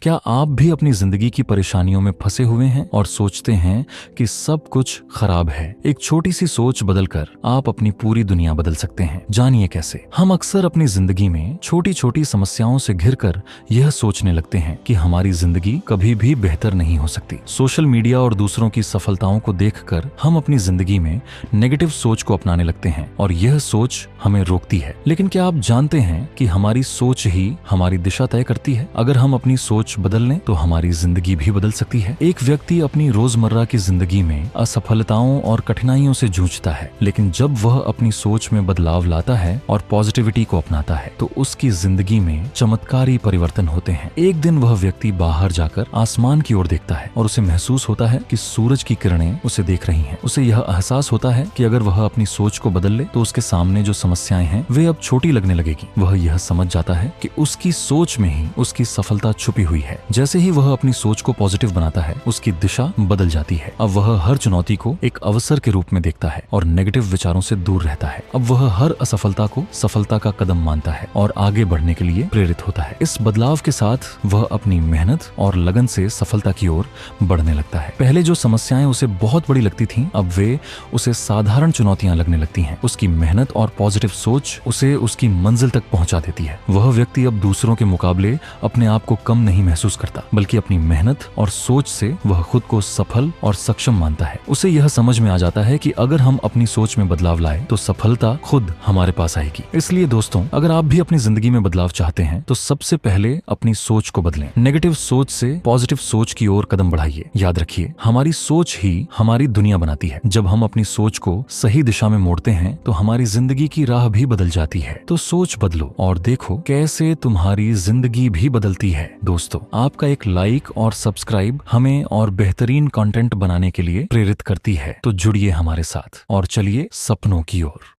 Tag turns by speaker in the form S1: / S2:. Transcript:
S1: क्या आप भी अपनी जिंदगी की परेशानियों में फंसे हुए हैं और सोचते हैं कि सब कुछ खराब है? एक छोटी सी सोच बदलकर आप अपनी पूरी दुनिया बदल सकते हैं। जानिए कैसे। हम अक्सर अपनी जिंदगी में छोटी छोटी समस्याओं से घिरकर यह सोचने लगते हैं कि हमारी जिंदगी कभी भी बेहतर नहीं हो सकती। सोशल मीडिया और दूसरों की सफलताओं को देखकर हम अपनी जिंदगी में नेगेटिव सोच को अपनाने लगते हैं और यह सोच हमें रोकती है। लेकिन क्या आप जानते हैं कि हमारी सोच ही हमारी दिशा तय करती है? अगर हम अपनी सोच बदल लें तो हमारी जिंदगी भी बदल सकती है। एक व्यक्ति अपनी रोजमर्रा की जिंदगी में असफलताओं और कठिनाइयों से जूझता है, लेकिन जब वह अपनी सोच में बदलाव लाता है और पॉजिटिविटी को अपनाता है तो उसकी जिंदगी में चमत्कारी परिवर्तन होते हैं। एक दिन वह व्यक्ति बाहर जाकर आसमान की ओर देखता है और उसे महसूस होता है कि सूरज की किरणें उसे देख रही हैं। उसे यह एहसास होता है कि अगर वह अपनी सोच को बदल ले तो उसके सामने जो समस्याएं हैं वे अब छोटी लगने लगेगी। वह यह समझ जाता है कि उसकी सोच में ही उसकी सफलता छुपी हुई है। जैसे ही वह अपनी सोच को पॉजिटिव बनाता है उसकी दिशा बदल जाती है। अब वह हर चुनौती को एक अवसर के रूप में देखता है और नेगेटिव विचारों से दूर रहता है। अब वह हर असफलता को सफलता का कदम मानता है और आगे बढ़ने के लिए प्रेरित होता है। इस बदलाव के साथ वह अपनी मेहनत और लगन से सफलता की ओर बढ़ने लगता है। पहले जो समस्याएं उसे बहुत बड़ी लगती थीं, अब वे उसे साधारण चुनौतियां लगने लगती हैं। उसकी मेहनत और पॉजिटिव सोच उसे उसकी मंजिल तक पहुंचा देती है। वह व्यक्ति अब दूसरों के मुकाबले अपने आप को कम नहीं महसूस करता, बल्कि अपनी मेहनत और सोच से वह खुद को सफल और सक्षम मानता है। उसे यह समझ में आ जाता है कि अगर हम अपनी सोच में बदलाव लाए तो सफलता खुद हमारे पास आएगी। इसलिए दोस्तों, अगर आप भी अपनी जिंदगी में बदलाव चाहते हैं तो सबसे पहले अपनी सोच को बदलें। नेगेटिव सोच से पॉजिटिव सोच की ओर कदम बढ़ाइए। याद रखिए, हमारी सोच ही हमारी दुनिया बनाती है। जब हम अपनी सोच को सही दिशा में मोड़ते हैं तो हमारी जिंदगी की राह भी बदल जाती है। तो सोच बदलो और देखो कैसे तुम्हारी जिंदगी भी बदलती है। दोस्तों, आपका एक लाइक और सब्सक्राइब हमें और बेहतरीन कंटेंट बनाने के लिए प्रेरित करती है। तो जुड़िए हमारे साथ और चलिए सपनों की ओर।